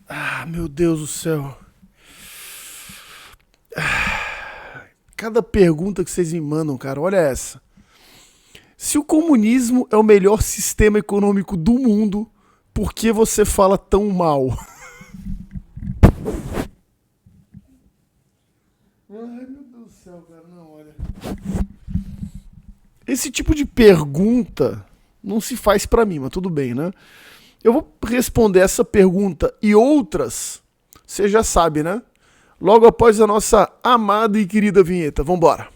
Ah, meu Deus do céu. Cada pergunta que vocês me mandam, cara, olha essa. Se o comunismo é o melhor sistema econômico do mundo, por que você fala tão mal? Ai, meu Deus do céu, cara, não, olha. Esse tipo de pergunta não se faz pra mim, mas tudo bem, né? Eu vou responder essa pergunta e outras, você já sabe, né? Logo após a nossa amada e querida vinheta. Vambora!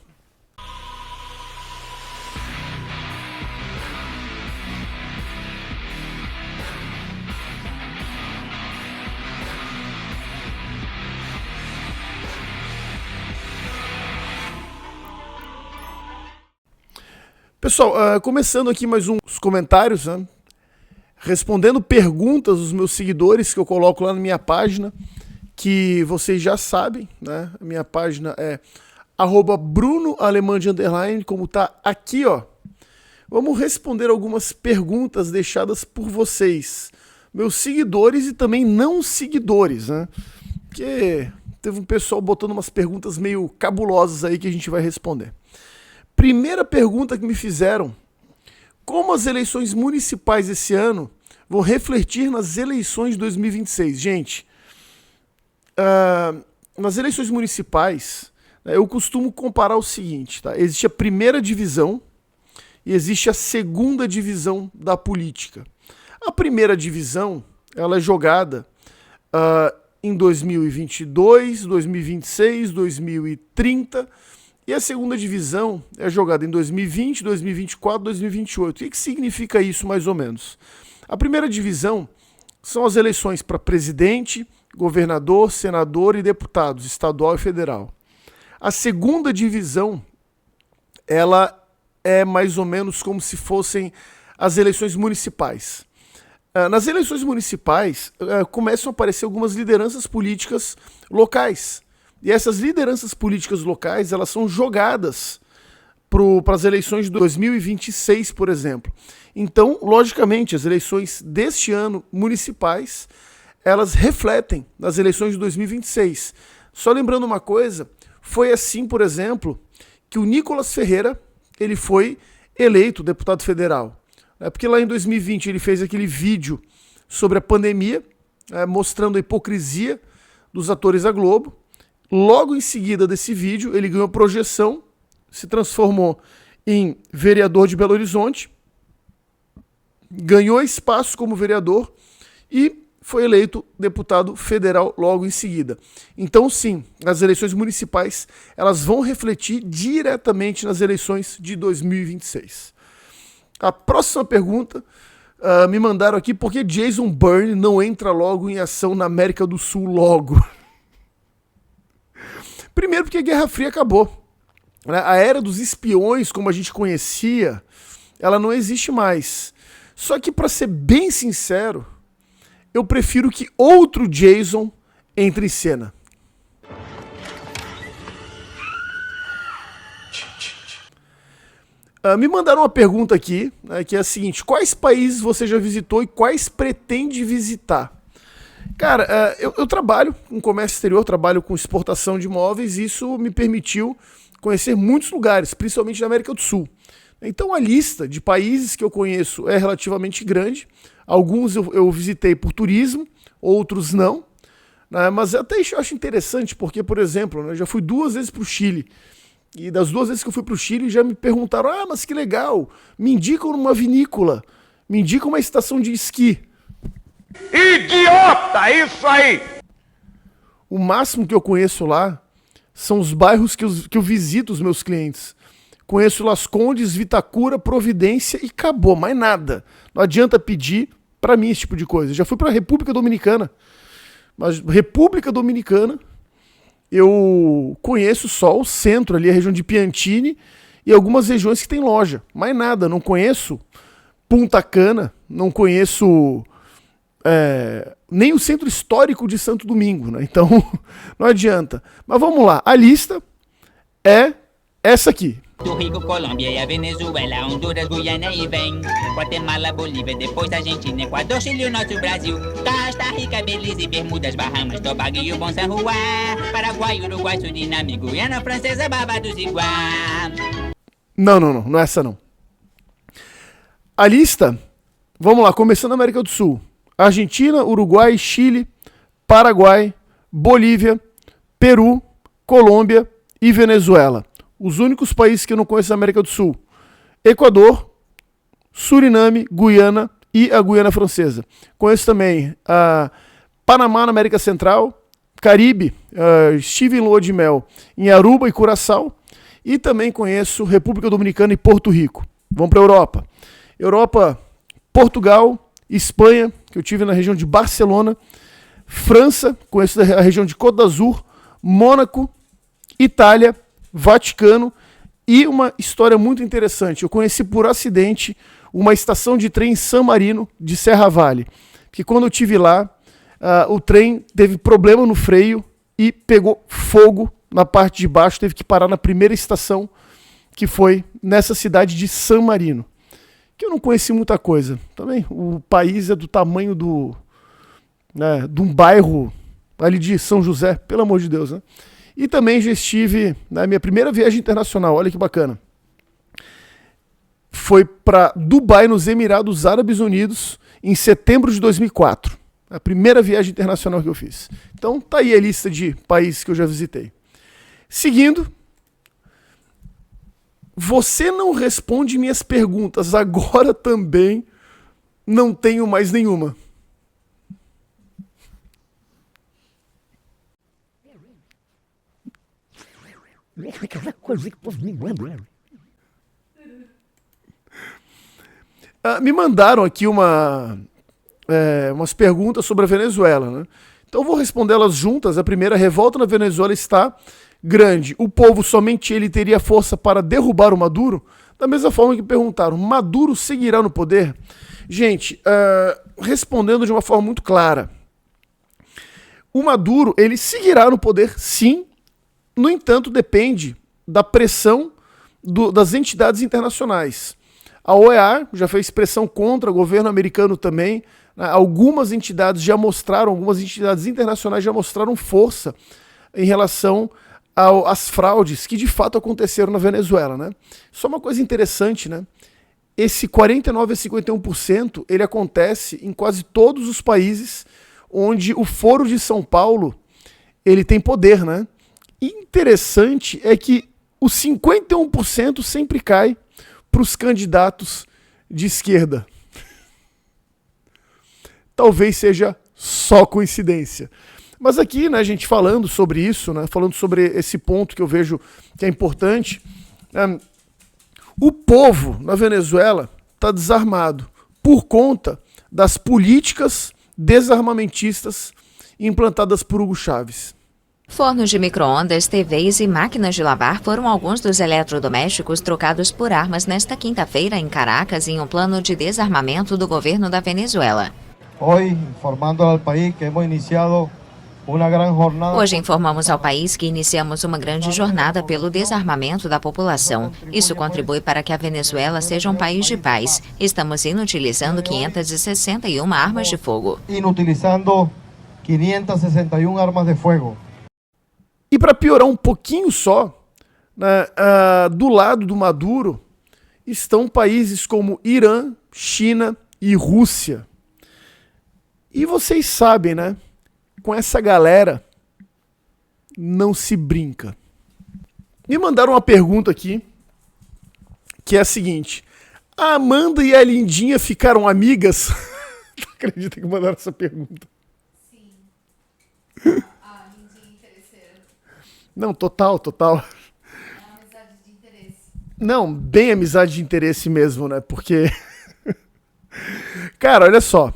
Pessoal, começando aqui mais uns comentários, né? Respondendo perguntas dos meus seguidores que eu coloco lá na minha página, que vocês já sabem, né? A minha página é @brunoalemande_, como tá aqui, ó. Vamos responder algumas perguntas deixadas por vocês, meus seguidores e também não seguidores, né? Porque teve um pessoal botando umas perguntas meio cabulosas aí que a gente vai responder. Primeira pergunta que me fizeram: como as eleições municipais esse ano vão refletir nas eleições de 2026? Gente, nas eleições municipais, né, eu costumo comparar o seguinte, tá? Existe a primeira divisão e existe a segunda divisão da política. A primeira divisão, ela é jogada em 2022, 2026, 2030, e a segunda divisão é jogada em 2020, 2024, 2028. O que significa isso, mais ou menos? A primeira divisão são as eleições para presidente, governador, senador e deputados, estadual e federal. A segunda divisão, ela é mais ou menos como se fossem as eleições municipais. Nas eleições municipais, começam a aparecer algumas lideranças políticas locais. E essas lideranças políticas locais, elas são jogadas para as eleições de 2026, por exemplo. Então, logicamente, as eleições deste ano municipais, elas refletem nas eleições de 2026. Só lembrando uma coisa, foi assim, por exemplo, que o Nicolas Ferreira, ele foi eleito deputado federal. Porque lá em 2020 ele fez aquele vídeo sobre a pandemia, mostrando a hipocrisia dos atores da Globo. Logo em seguida desse vídeo, ele ganhou projeção, se transformou em vereador de Belo Horizonte, ganhou espaço como vereador e foi eleito deputado federal logo em seguida. Então, sim, as eleições municipais, elas vão refletir diretamente nas eleições de 2026. A próxima pergunta me mandaram aqui: por que Jason Bourne não entra logo em ação na América do Sul logo? Primeiro porque a Guerra Fria acabou. A era dos espiões, como a gente conhecia, ela não existe mais. Só que, para ser bem sincero, eu prefiro que outro Jason entre em cena. Me mandaram uma pergunta aqui, né, que é a seguinte: quais países você já visitou e quais pretende visitar? Cara, eu trabalho com comércio exterior, trabalho com exportação de imóveis e isso me permitiu conhecer muitos lugares, principalmente na América do Sul. Então a lista de países que eu conheço é relativamente grande. Alguns eu visitei por turismo, outros não. Né, mas até eu acho interessante porque, por exemplo, né, eu já fui 2 vezes para o Chile. E das 2 vezes que eu fui para o Chile já me perguntaram: ah, mas que legal, me indicam uma vinícola, me indicam uma estação de esqui. Idiota, isso aí! O máximo que eu conheço lá são os bairros que eu visito os meus clientes. Conheço Las Condes, Vitacura, Providência e acabou, mais nada. Não adianta pedir pra mim esse tipo de coisa. Já fui pra República Dominicana, mas República Dominicana eu conheço só o centro ali, a região de Piantini e algumas regiões que tem loja. Mais nada, não conheço Punta Cana, não conheço nem o centro histórico de Santo Domingo, né? Então não adianta. Mas vamos lá, a lista é essa aqui. Do Rico, Colômbia e a Venezuela, Honduras, Guiana e vem Guatemala, Bolívia, depois da Argentina, Equador, Chile, o nosso Brasil, Costa Rica, Belize, Bermudas, Bahamas, Tobago e o Bom San Juan, Paraguai, Uruguai, Suriname, Guiana Francesa, Barbados e Guam. Não é essa não. A lista, vamos lá, começando na América do Sul. Argentina, Uruguai, Chile, Paraguai, Bolívia, Peru, Colômbia e Venezuela. Os únicos países que eu não conheço na América do Sul. Equador, Suriname, Guiana e a Guiana Francesa. Conheço também Panamá na América Central, Caribe, estive em lua de mel em Aruba e Curaçao. E também conheço República Dominicana e Porto Rico. Vamos para a Europa. Europa, Portugal, Espanha, que eu tive na região de Barcelona, França, conheço a região de Côte d'Azur, Mônaco, Itália, Vaticano e uma história muito interessante. Eu conheci por acidente uma estação de trem em San Marino, de Serra Valley, que quando eu estive lá, o trem teve problema no freio e pegou fogo na parte de baixo, teve que parar na primeira estação, que foi nessa cidade de San Marino, que eu não conheci muita coisa. Também o país é do tamanho de um bairro ali de São José, pelo amor de Deus, né? E também já estive na minha primeira viagem internacional, olha que bacana. Foi para Dubai, nos Emirados Árabes Unidos, em setembro de 2004. A primeira viagem internacional que eu fiz. Então tá aí a lista de países que eu já visitei. Seguindo, você não responde minhas perguntas, agora também não tenho mais nenhuma. Me mandaram aqui umas perguntas sobre a Venezuela, né? Então eu vou responder elas juntas. A primeira: a revolta na Venezuela está grande. O povo, somente ele, teria força para derrubar o Maduro? Da mesma forma que perguntaram, Maduro seguirá no poder? Gente, respondendo de uma forma muito clara, o Maduro, ele seguirá no poder, sim. No entanto, depende da pressão das entidades internacionais. A OEA já fez pressão contra o governo americano também. Algumas entidades internacionais já mostraram força em relação às fraudes que de fato aconteceram na Venezuela, né? Só uma coisa interessante, né? Esse 49 a 51%, ele acontece em quase todos os países onde o Foro de São Paulo, ele tem poder, né? Interessante é que os 51% sempre cai para os candidatos de esquerda. Talvez seja só coincidência. Mas aqui, né, a gente falando sobre isso, né, falando sobre esse ponto que eu vejo que é importante, o povo na Venezuela está desarmado por conta das políticas desarmamentistas implantadas por Hugo Chávez. Fornos de micro-ondas, TVs e máquinas de lavar foram alguns dos eletrodomésticos trocados por armas nesta quinta-feira em Caracas, em um plano de desarmamento do governo da Venezuela. Hoje informamos ao país que iniciamos uma grande jornada pelo desarmamento da população. Isso contribui para que a Venezuela seja um país de paz. Estamos inutilizando 561 armas de fogo. Inutilizando 561 armas de fogo. E para piorar um pouquinho só, né, do lado do Maduro estão países como Irã, China e Rússia. E vocês sabem, né? Com essa galera não se brinca. Me mandaram uma pergunta aqui, que é a seguinte: a Amanda e a Lindinha ficaram amigas? Não acredita que mandaram essa pergunta? Sim. A Lindinha é interesseira. Não, total. É uma amizade de interesse. Não, bem amizade de interesse mesmo, né? Porque... Cara, olha só.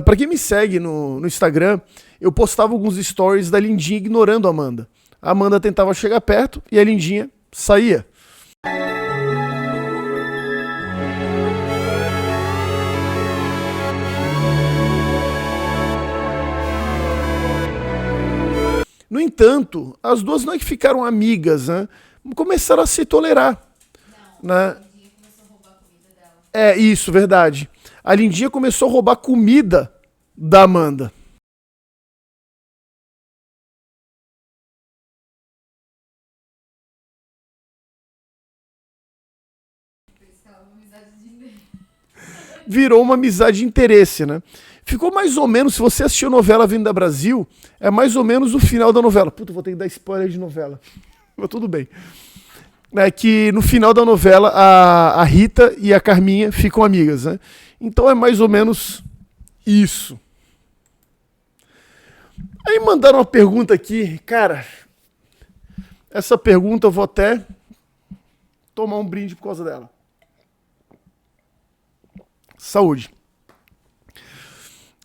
Pra quem me segue no Instagram, eu postava alguns stories da Lindinha ignorando a Amanda. A Amanda tentava chegar perto e a Lindinha saía. No entanto, as duas não é que ficaram amigas, né? Começaram a se tolerar. né? É, isso, verdade. A Lindinha começou a roubar comida da Amanda. Virou uma amizade de interesse, né? Ficou mais ou menos, se você assistiu a novela Avenida Brasil, é mais ou menos o final da novela. Puta, vou ter que dar spoiler de novela. Mas tudo bem. É que no final da novela, a Rita e a Carminha ficam amigas, né? Então é mais ou menos isso. Aí mandaram uma pergunta aqui, cara. Essa pergunta eu vou até tomar um brinde por causa dela. Saúde.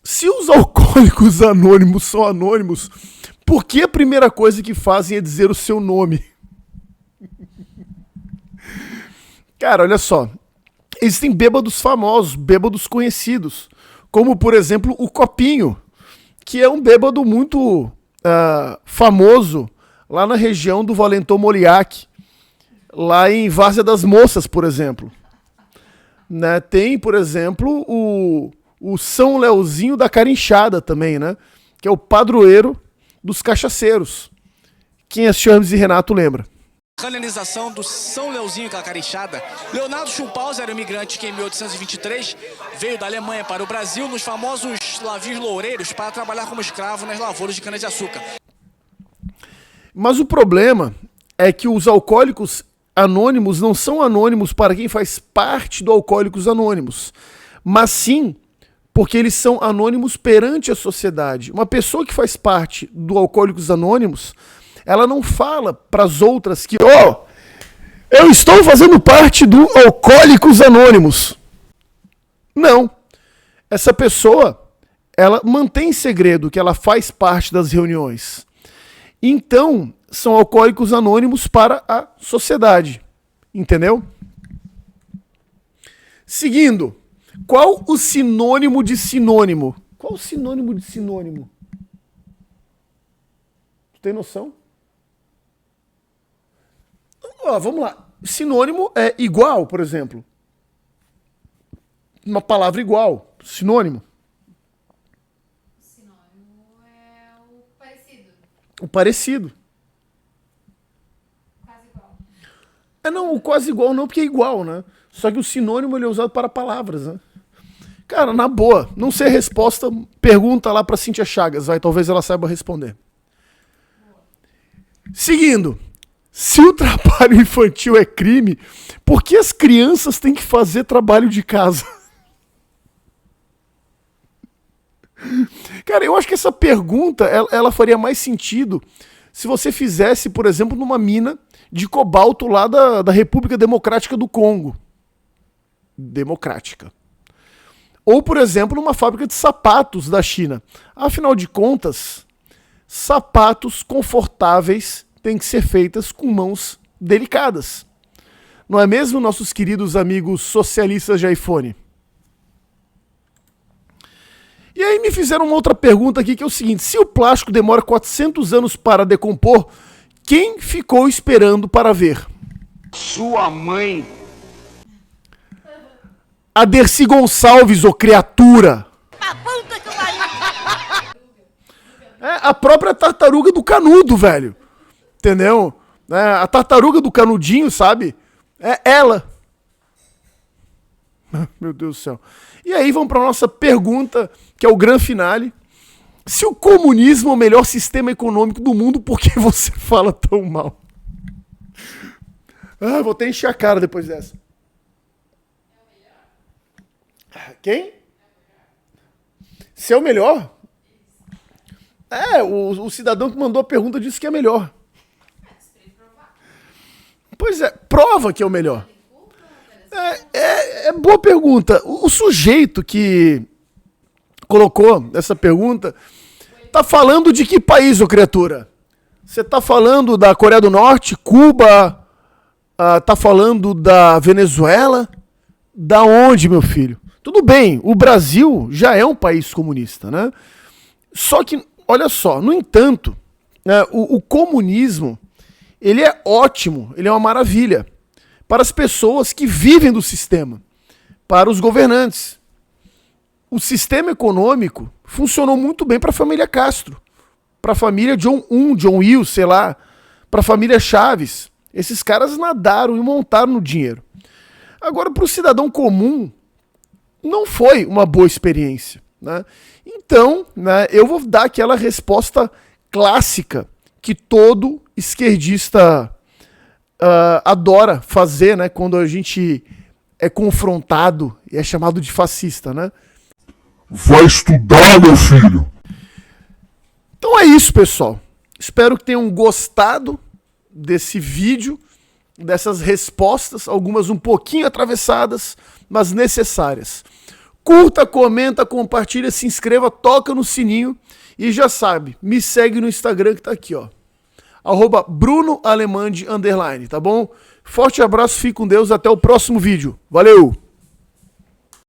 Se os alcoólicos anônimos são anônimos, por que a primeira coisa que fazem é dizer o seu nome? Cara, olha só. Existem bêbados famosos, bêbados conhecidos, como, por exemplo, o Copinho, que é um bêbado muito famoso lá na região do Valentão Moliac, lá em Várzea das Moças, por exemplo. Né? Tem, por exemplo, o São Leozinho da Carinchada também, né? Que é o padroeiro dos cachaceiros. Quem assistiu Hermes e Renato lembra. Canonização do São Leozinho da Carinchada. Leonardo Schulpaus era um imigrante que em 1823 veio da Alemanha para o Brasil nos famosos navios loureiros para trabalhar como escravo nas lavouras de cana-de-açúcar. Mas o problema é que os alcoólicos anônimos não são anônimos para quem faz parte do Alcoólicos Anônimos, mas sim porque eles são anônimos perante a sociedade. Uma pessoa que faz parte do Alcoólicos Anônimos, ela não fala para as outras que, eu estou fazendo parte do Alcoólicos Anônimos. Não. Essa pessoa, ela mantém em segredo que ela faz parte das reuniões. Então, são alcoólicos anônimos para a sociedade. Entendeu? Seguindo. Qual o sinônimo de sinônimo? Qual o sinônimo de sinônimo? Tu tem noção? Vamos lá. Sinônimo é igual, por exemplo. Uma palavra igual. Sinônimo. Sinônimo é o parecido. O parecido. Quase igual. Não, o quase igual não, porque é igual, né? Só que o sinônimo ele é usado para palavras, né? Cara, na boa, não sei a resposta, pergunta lá pra Cíntia Chagas, talvez ela saiba responder. Seguindo, se o trabalho infantil é crime, por que as crianças têm que fazer trabalho de casa? Cara, eu acho que essa pergunta, ela faria mais sentido se você fizesse, por exemplo, numa mina de cobalto lá da República Democrática do Congo. Democrática. Ou, por exemplo, numa fábrica de sapatos da China. Afinal de contas, sapatos confortáveis têm que ser feitas com mãos delicadas. Não é mesmo, nossos queridos amigos socialistas de iPhone? E aí me fizeram uma outra pergunta aqui, que é o seguinte: se o plástico demora 400 anos para decompor, quem ficou esperando para ver? Sua mãe. A Dercy Gonçalves, ô criatura! A própria tartaruga do Canudo, velho. Entendeu? A tartaruga do Canudinho, sabe? É ela. Meu Deus do céu. E aí vamos para nossa pergunta, que é o grande finale. Se o comunismo é o melhor sistema econômico do mundo, por que você fala tão mal? Vou até encher a cara depois dessa. Quem? Se é o melhor? O cidadão que mandou a pergunta disse que é melhor. Pois é, prova que é o melhor. É boa pergunta. O sujeito que colocou essa pergunta tá falando de que país, ô criatura? Você tá falando da Coreia do Norte, Cuba, tá falando da Venezuela? Da onde, meu filho? Tudo bem, o Brasil já é um país comunista, né? Só que, olha só, no entanto, o comunismo, ele é ótimo, ele é uma maravilha. para as pessoas que vivem do sistema, para os governantes. O sistema econômico funcionou muito bem para a família Castro, para a família John Will, sei lá, para a família Chaves. Esses caras nadaram e montaram no dinheiro. Agora, para o cidadão comum, não foi uma boa experiência, né? Então, né, eu vou dar aquela resposta clássica que todo esquerdista adora fazer, né, quando a gente é confrontado e é chamado de fascista, né? Vai estudar, meu filho! Então é isso, pessoal. Espero que tenham gostado desse vídeo, dessas respostas, algumas um pouquinho atravessadas, mas necessárias. Curta, comenta, compartilha, se inscreva, toca no sininho e já sabe, me segue no Instagram que tá aqui, ó. @BrunoAlemande_, tá bom? Forte abraço, fique com Deus, até o próximo vídeo. Valeu!